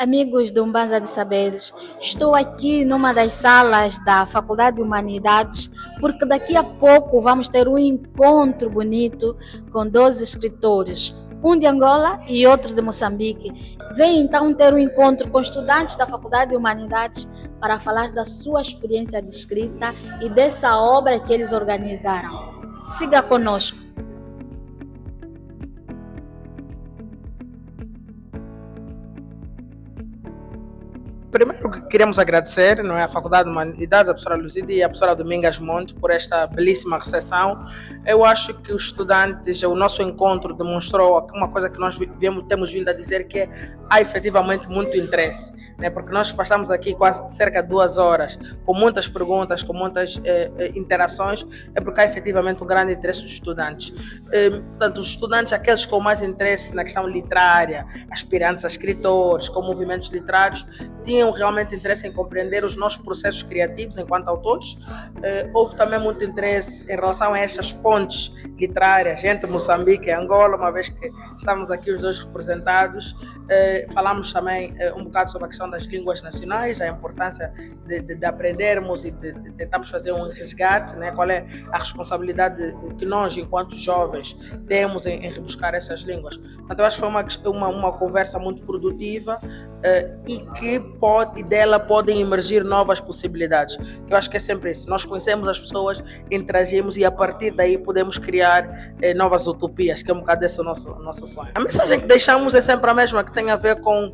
Amigos do Umbanza de Saberes, estou aqui numa das salas da Faculdade de Humanidades, porque daqui a pouco vamos ter um encontro bonito com 12 escritores, um de Angola e outro de Moçambique. Vem então ter um encontro com estudantes da Faculdade de Humanidades para falar da sua experiência de escrita e dessa obra que eles organizaram. Siga conosco. Primeiro que queremos agradecer, não é, à Faculdade de Humanidades, a professora Luzide e a professora Domingas Monte por esta belíssima recepção. Eu acho que os estudantes, o nosso encontro demonstrou uma coisa que nós temos vindo a dizer, que há efetivamente muito interesse, né, porque nós passamos aqui quase cerca de 2 horas com muitas perguntas, com muitas interações, é porque há efetivamente um grande interesse dos estudantes. Portanto, os estudantes, aqueles com mais interesse na questão literária, aspirantes a escritores, com movimentos literários, tinham realmente interesse em compreender os nossos processos criativos enquanto autores. Houve também muito interesse em relação a essas pontes literárias entre Moçambique e Angola, uma vez que estamos aqui os dois representados. Falamos também um bocado sobre a questão das línguas nacionais, a importância de aprendermos e de tentarmos fazer um resgate, né? Qual é a responsabilidade que nós, enquanto jovens, temos em rebuscar essas línguas. Então, acho que foi uma conversa muito produtiva e que dela podem emergir novas possibilidades. Que eu acho que é sempre isso. Nós conhecemos as pessoas, interagimos e a partir daí podemos criar novas utopias, que é um bocado desse o nosso sonho. A mensagem que deixamos é sempre a mesma, que tem a ver com: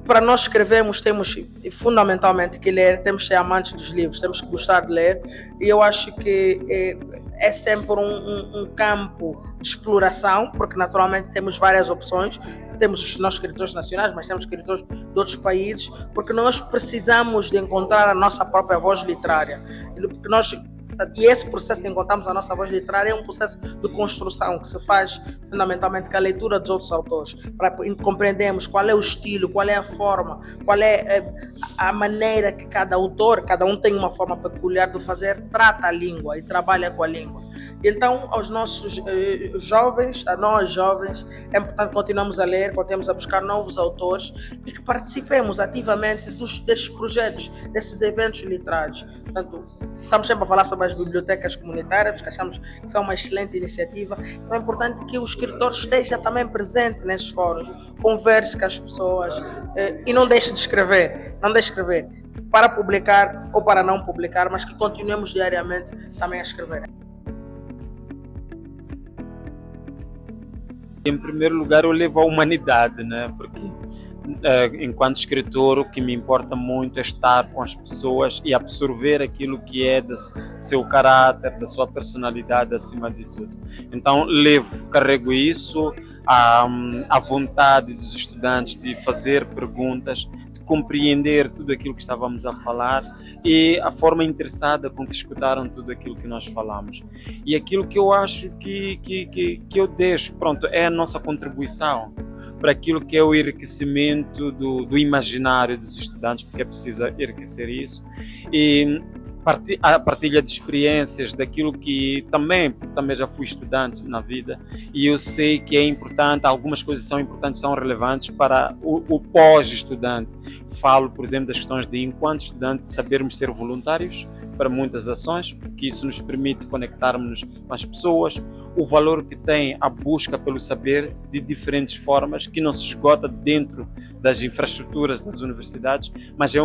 para nós escrevermos, temos fundamentalmente que ler, temos que ser amantes dos livros, temos que gostar de ler, e eu acho que é sempre um campo de exploração, porque naturalmente temos várias opções. Temos os nossos escritores nacionais, mas temos escritores de outros países, porque nós precisamos de encontrar a nossa própria voz literária. E esse processo de encontrarmos a nossa voz literária é um processo de construção que se faz fundamentalmente com a leitura dos outros autores, para compreendermos qual é o estilo, qual é a forma, qual é a maneira que cada autor, cada um tem uma forma peculiar de fazer, trata a língua e trabalha com a língua. Então, aos nossos jovens, a nós jovens, é importante continuarmos a ler, continuamos a buscar novos autores e que participemos ativamente destes projetos, desses eventos literários. Portanto, estamos sempre a falar sobre as bibliotecas comunitárias, porque achamos que são uma excelente iniciativa. Então é importante que o escritor esteja também presente nesses fóruns, converse com as pessoas e não deixe de escrever, para publicar ou para não publicar, mas que continuemos diariamente também a escrever. Em primeiro lugar, eu levo a humanidade, né? Porque enquanto escritor, o que me importa muito é estar com as pessoas e absorver aquilo que é do seu caráter, da sua personalidade acima de tudo. Então, carrego isso, a vontade dos estudantes de fazer perguntas, de compreender tudo aquilo que estávamos a falar e a forma interessada com que escutaram tudo aquilo que nós falamos. E aquilo que eu acho que eu deixo, pronto, é a nossa contribuição para aquilo que é o enriquecimento do imaginário dos estudantes, porque é preciso enriquecer isso, e a partilha de experiências, daquilo que também já fui estudante na vida, e eu sei que é importante, algumas coisas são importantes, são relevantes para o pós-estudante. Falo, por exemplo, das questões de, enquanto estudante, sabermos ser voluntários para muitas ações, porque isso nos permite conectarmos com as pessoas, o valor que tem a busca pelo saber de diferentes formas, que não se esgota dentro das infraestruturas das universidades, mas é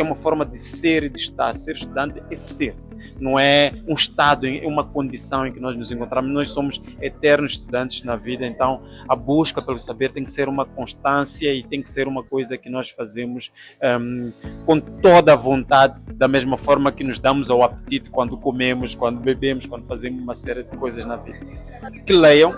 uma forma de ser e de estar. Ser estudante é ser, não é um estado, é uma condição em que nós nos encontramos. Nós somos eternos estudantes na vida, então a busca pelo saber tem que ser uma constância e tem que ser uma coisa que nós fazemos com toda a vontade, da mesma forma que nos damos ao apetite quando comemos, quando bebemos, quando fazemos uma série de coisas na vida. Que leiam,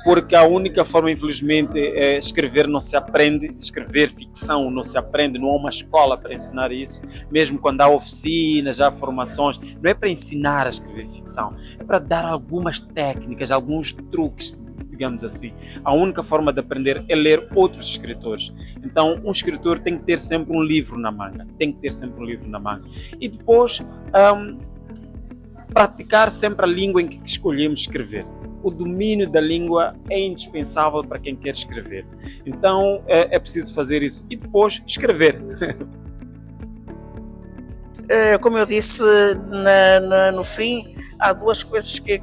porque a única forma, infelizmente, é escrever não se aprende, escrever ficção não se aprende, não há uma escola para ensinar isso, mesmo quando há oficinas, há formações, não é para ensinar a escrever ficção, é para dar algumas técnicas, alguns truques, digamos assim. A única forma de aprender é ler outros escritores. Então, um escritor tem que ter sempre um livro na manga, e depois praticar sempre a língua em que escolhemos escrever. o domínio da língua é indispensável para quem quer escrever. Então é preciso fazer isso e depois escrever. Como eu disse no fim, há duas coisas que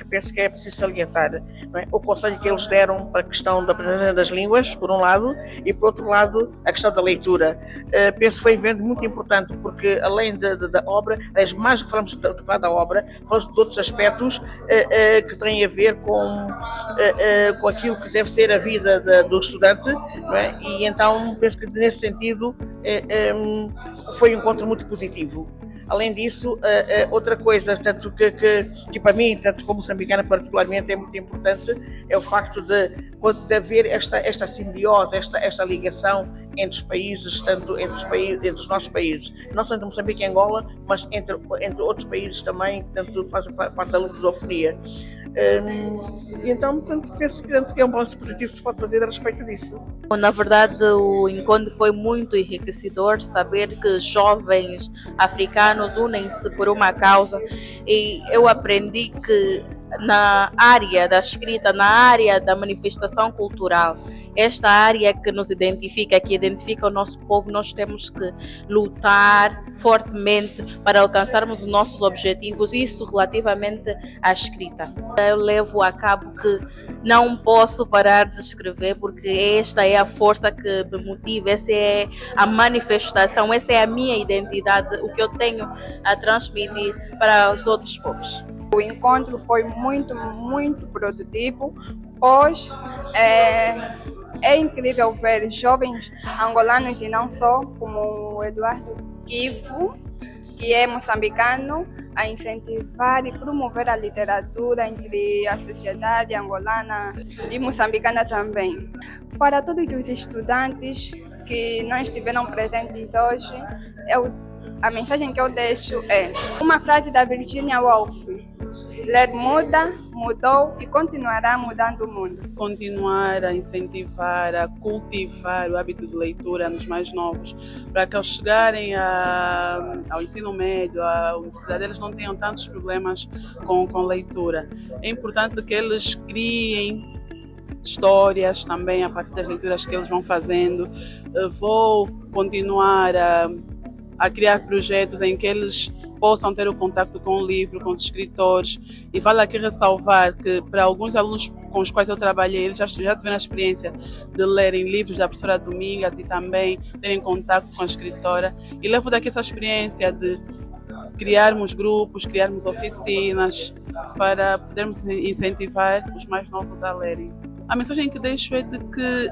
penso que é preciso salientar. Não é? O conselho que eles deram para a questão da aprendizagem das línguas, por um lado, e por outro lado, a questão da leitura. Penso que foi um evento muito importante, porque além da obra, mais do que falamos da obra, falamos de outros aspectos que têm a ver com aquilo que deve ser a vida do estudante, não é? E então penso que nesse sentido foi um encontro muito positivo. Além disso, outra coisa, tanto que para mim, tanto como moçambicana particularmente, é muito importante, é o facto de haver esta simbiose, esta ligação entre os países, tanto entre os nossos países, não só entre Moçambique e Angola, mas entre outros países também, tanto fazem parte da lusofonia. E então, penso que é um balanço positivo que se pode fazer a respeito disso. Na verdade, o encontro foi muito enriquecedor, saber que jovens africanos unem-se por uma causa, e eu aprendi que na área da escrita, na área da manifestação cultural, esta área que nos identifica, que identifica o nosso povo, nós temos que lutar fortemente para alcançarmos os nossos objetivos, isso relativamente à escrita. Eu levo a cabo que não posso parar de escrever, porque esta é a força que me motiva, essa é a manifestação, essa é a minha identidade, o que eu tenho a transmitir para os outros povos. O encontro foi muito, muito produtivo, pois é incrível ver jovens angolanos e não só, como o Eduardo Kivu, que é moçambicano, a incentivar e promover a literatura entre a sociedade angolana e moçambicana também. Para todos os estudantes que não estiveram presentes hoje, a mensagem que eu deixo é uma frase da Virginia Woolf: ler muda, mudou e continuará mudando o mundo. Continuar a incentivar, a cultivar o hábito de leitura nos mais novos, para que ao chegarem ao ensino médio, à universidade, eles não tenham tantos problemas com a É importante que eles criem histórias também a partir das leituras que eles vão fazendo. Vou continuar a criar projetos em que eles possam ter o contato com o livro, com os escritores. E vale aqui ressalvar que para alguns alunos com os quais eu trabalhei, eles já tiveram a experiência de lerem livros da professora Domingas e também terem contato com a escritora. E levo daqui essa experiência de criarmos grupos, criarmos oficinas para podermos incentivar os mais novos a lerem. A mensagem que deixo é de que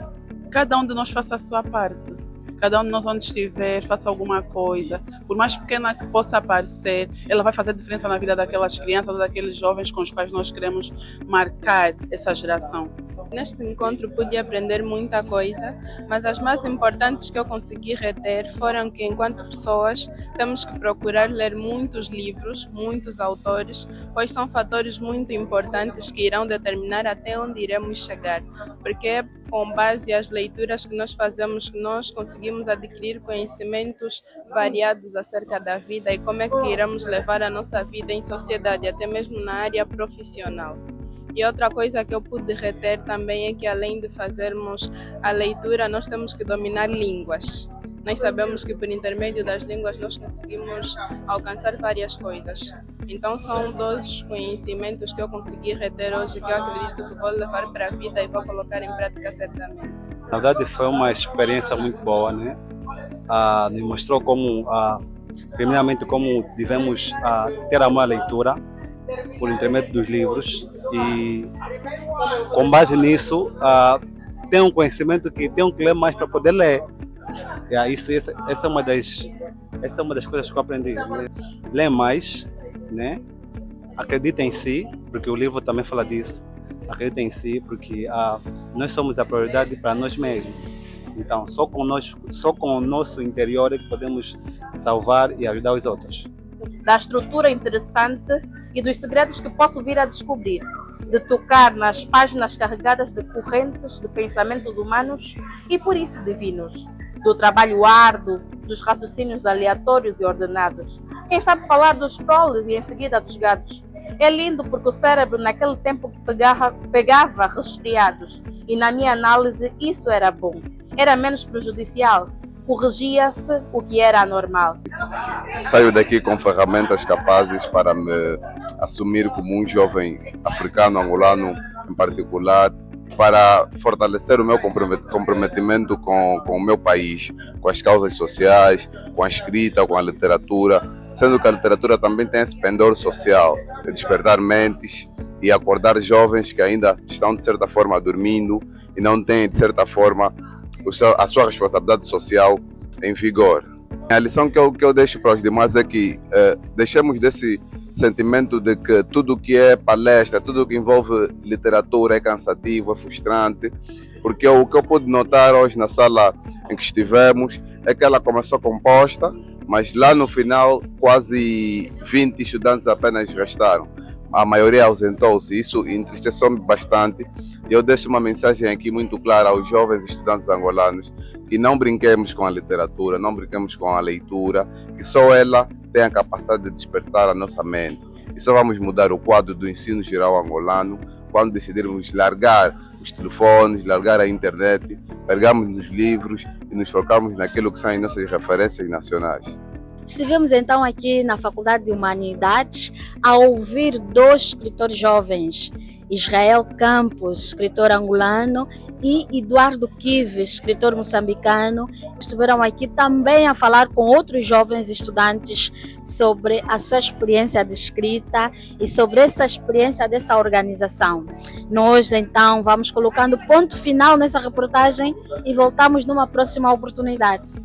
cada um de nós faça a sua parte. Cada um de nós, onde estiver, faça alguma coisa. Por mais pequena que possa parecer, ela vai fazer diferença na vida daquelas crianças ou daqueles jovens com os quais nós queremos marcar essa geração. Neste encontro pude aprender muita coisa, mas as mais importantes que eu consegui reter foram que, enquanto pessoas, temos que procurar ler muitos livros, muitos autores, pois são fatores muito importantes que irão determinar até onde iremos chegar, porque é com base às leituras que nós fazemos que nós conseguimos adquirir conhecimentos variados acerca da vida e como é que iremos levar a nossa vida em sociedade, até mesmo na área profissional. E outra coisa que eu pude reter também é que, além de fazermos a leitura, nós temos que dominar línguas. Nós sabemos que por intermédio das línguas nós conseguimos alcançar várias coisas. Então são dois conhecimentos que eu consegui reter hoje, que eu acredito que vou levar para a vida e vou colocar em prática certamente. Na verdade foi uma experiência muito boa, né? Me mostrou primeiramente como devemos ter amor à leitura por intermédio dos livros, e com base nisso tem um conhecimento que tenho que ler mais para poder ler. Essa é uma das coisas que eu aprendi. Ler mais, né? Acredita em si, porque o livro também fala disso. Acredita em si, porque nós somos a prioridade para nós mesmos. Então, só com o nosso interior é que podemos salvar e ajudar os outros. Da estrutura interessante e dos segredos que posso vir a descobrir, de tocar nas páginas carregadas de correntes de pensamentos humanos e por isso divinos, do trabalho árduo, dos raciocínios aleatórios e ordenados. Quem sabe falar dos proles e em seguida dos gatos, É lindo porque o cérebro naquele tempo pegava resfriados e na minha análise isso era bom, era menos prejudicial, corrigia-se o que era anormal. Saio daqui com ferramentas capazes para me assumir como um jovem africano, angolano em particular, para fortalecer o meu comprometimento com o meu país, com as causas sociais, com a escrita, com a literatura, sendo que a literatura também tem esse pendor social, de despertar mentes e acordar jovens que ainda estão de certa forma dormindo e não têm de certa forma a sua responsabilidade social em vigor. A lição que eu deixo para os demais é que deixemos desse sentimento de que tudo que é palestra, tudo que envolve literatura é cansativo, é frustrante, porque o que eu pude notar hoje na sala em que estivemos é que ela começou composta, mas lá no final quase 20 estudantes apenas restaram. A maioria ausentou-se, isso entristeceu-me bastante. E eu deixo uma mensagem aqui muito clara aos jovens estudantes angolanos, que não brinquemos com a literatura, não brinquemos com a leitura, que só ela tem a capacidade de despertar a nossa mente. E só vamos mudar o quadro do ensino geral angolano quando decidirmos largar os telefones, largar a internet, pegarmos nos livros e nos focarmos naquilo que são as nossas referências nacionais. Estivemos então aqui na Faculdade de Humanidades a ouvir dois escritores jovens, Israel Campos, escritor angolano, e Eduardo Kives, escritor moçambicano. Estiveram aqui também a falar com outros jovens estudantes sobre a sua experiência de escrita e sobre essa experiência dessa organização. Nós então vamos colocando ponto final nessa reportagem e voltamos numa próxima oportunidade.